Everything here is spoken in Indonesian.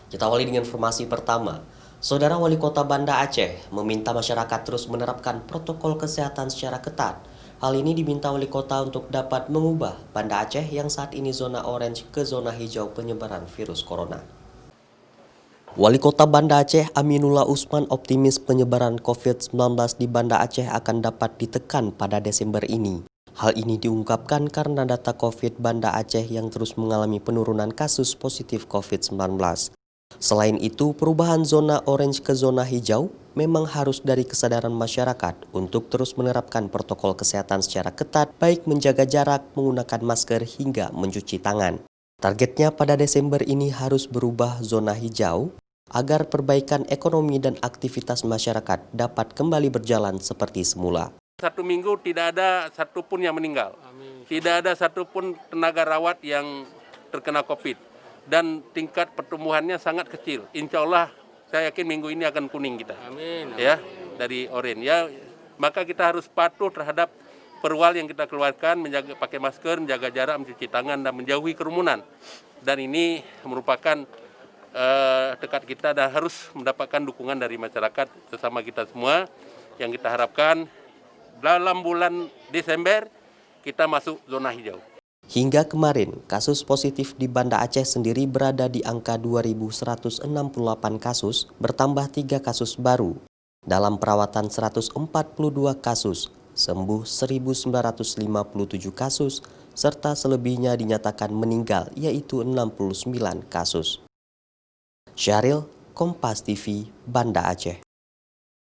Kita awali dengan informasi pertama. Saudara Wali Kota Banda Aceh meminta masyarakat terus menerapkan protokol kesehatan secara ketat. Hal ini diminta Wali Kota untuk dapat mengubah Banda Aceh yang saat ini zona orange ke zona hijau penyebaran virus corona. Wali Kota Banda Aceh Aminullah Usman optimis penyebaran COVID-19 di Banda Aceh akan dapat ditekan pada Desember ini. Hal ini diungkapkan karena data COVID Banda Aceh yang terus mengalami penurunan kasus positif COVID-19. Selain itu, perubahan zona orange ke zona hijau memang harus dari kesadaran masyarakat untuk terus menerapkan protokol kesehatan secara ketat, baik menjaga jarak, menggunakan masker, hingga mencuci tangan. Targetnya pada Desember ini harus berubah zona hijau agar perbaikan ekonomi dan aktivitas masyarakat dapat kembali berjalan seperti semula. 1 minggu tidak ada satupun yang meninggal. Tidak ada satupun tenaga rawat yang terkena COVID. Dan tingkat pertumbuhannya sangat kecil. Insya Allah saya yakin minggu ini akan kuning kita. Amin. Ya, dari oranye. Ya, maka kita harus patuh terhadap perwal yang kita keluarkan, menjaga pakai masker, menjaga jarak, mencuci tangan, dan menjauhi kerumunan. Dan ini merupakan tekad kita dan harus mendapatkan dukungan dari masyarakat sesama kita semua. Yang kita harapkan dalam bulan Desember kita masuk zona hijau. Hingga kemarin, kasus positif di Banda Aceh sendiri berada di angka 2.168 kasus, bertambah 3 kasus baru. Dalam perawatan 142 kasus, sembuh 1.957 kasus, serta selebihnya dinyatakan meninggal, yaitu 69 kasus. Syahril, Kompas TV, Banda Aceh.